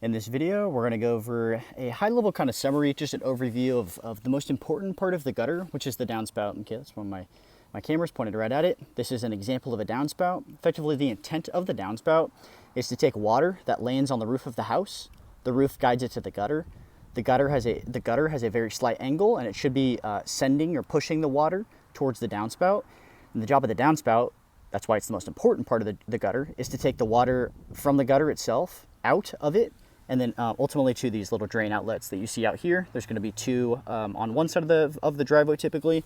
In this video, we're going to go over a high-level kind of summary, just an overview of the most important part of the gutter, which is the downspout. Okay, that's when my camera's pointed right at it. This is an example of a downspout. Effectively, the intent of the downspout is to take water that lands on the roof of the house. The roof guides it to the gutter. The gutter has a very slight angle, and it should be sending or pushing the water towards the downspout. And the job of the downspout, that's why it's the most important part of the gutter, is to take the water from the gutter itself out of it, and then ultimately to these little drain outlets that you see out here. There's going to be two on one side of the driveway typically,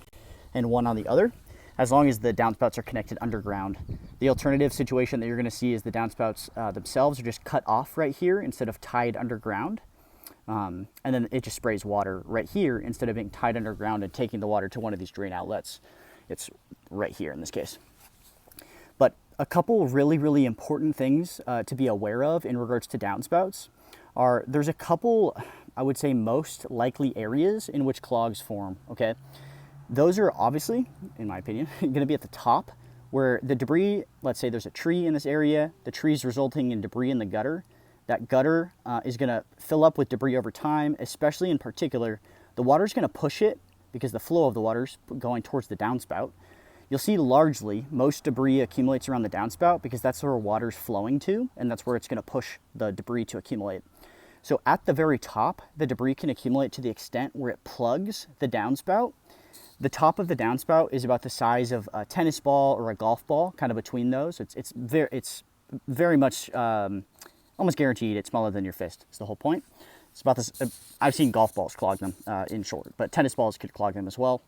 and one on the other, as long as the downspouts are connected underground. The alternative situation that you're going to see is the downspouts themselves are just cut off right here instead of tied underground. And then it just sprays water right here instead of being tied underground and taking the water to one of these drain outlets. It's right here in this case. But a couple really important things to be aware of in regards to downspouts are there's a couple, I would say, most likely areas in which clogs form, okay? Those are obviously, in my opinion, going to be at the top where the debris, let's say there's a tree in this area, the tree's resulting in debris in the gutter. That gutter is going to fill up with debris over time, especially in particular. The water's going to push it because the flow of the water's going towards the downspout. You'll see largely most debris accumulates around the downspout because that's where water's flowing to, and that's where it's going to push the debris to accumulate. So at the very top, the debris can accumulate to the extent where it plugs the downspout. The top of the downspout is about the size of a tennis ball or a golf ball, kind of between those. It's very much almost guaranteed it's smaller than your fist. It's the whole point. It's about this. I've seen golf balls clog them in short, but tennis balls could clog them as well.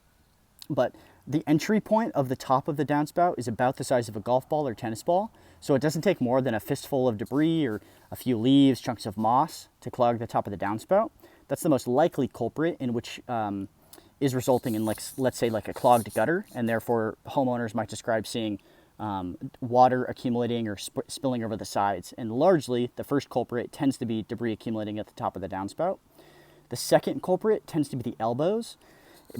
But the entry point of the top of the downspout is about the size of a golf ball or tennis ball. So it doesn't take more than a fistful of debris or a few leaves, chunks of moss to clog the top of the downspout. That's the most likely culprit in which is resulting in, like, let's say, like a clogged gutter, and therefore homeowners might describe seeing water accumulating or spilling over the sides. And largely, the first culprit tends to be debris accumulating at the top of the downspout. The second culprit tends to be the elbows,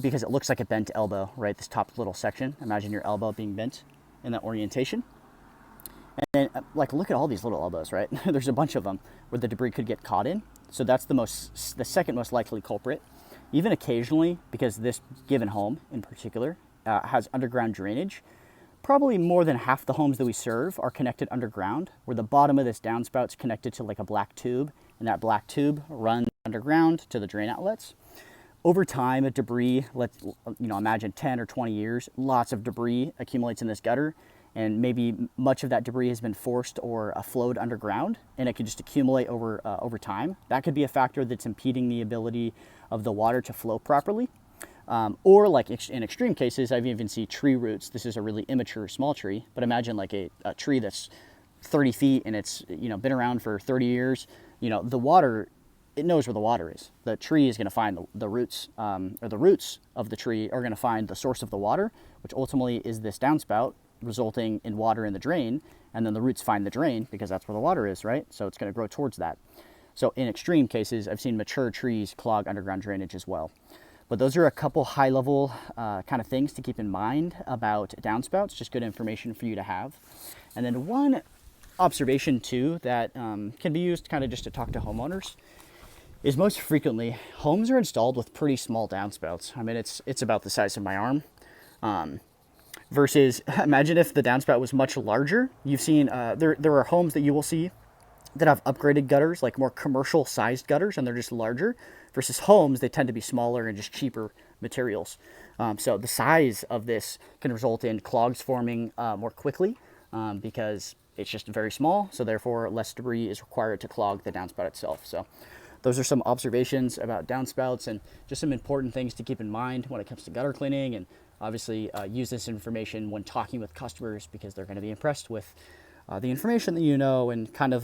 because it looks like a bent elbow, right? This top little section. Imagine your elbow being bent in that orientation. And then, like, look at all these little elbows, right? There's a bunch of them where the debris could get caught in. So that's the second most likely culprit. Even occasionally, because this given home in particular has underground drainage, probably more than half the homes that we serve are connected underground, where the bottom of this downspout is connected to like a black tube, and that black tube runs underground to the drain outlets. Over time, debris, imagine 10 or 20 years, lots of debris accumulates in this gutter, and maybe much of that debris has been forced or flowed underground, and it could just accumulate over time. That could be a factor that's impeding the ability of the water to flow properly. Or like in extreme cases, I've even seen tree roots. This is a really immature small tree, but imagine like a tree that's 30 feet and it's been around for 30 years. The water, it knows where the water is. The tree is going to find the roots, or the roots of the tree are going to find the source of the water, which ultimately is this downspout, resulting in water in the drain, and then the roots find the drain because that's where the water is, right? So it's going to grow towards that. So in extreme cases, I've seen mature trees clog underground drainage as well. But those are a couple high-level kind of things to keep in mind about downspouts, just good information for you to have. And then one observation too that can be used kind of just to talk to homeowners is most frequently homes are installed with pretty small downspouts. I mean, it's about the size of my arm. Versus, imagine if the downspout was much larger. You've seen, there are homes that you will see that have upgraded gutters, like more commercial sized gutters, and they're just larger, versus homes, they tend to be smaller and just cheaper materials. So the size of this can result in clogs forming more quickly because it's just very small, so therefore less debris is required to clog the downspout itself. So those are some observations about downspouts and just some important things to keep in mind when it comes to gutter cleaning, and obviously use this information when talking with customers because they're going to be impressed with the information that and kind of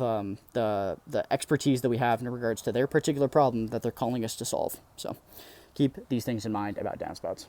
the expertise that we have in regards to their particular problem that they're calling us to solve. So keep these things in mind about downspouts.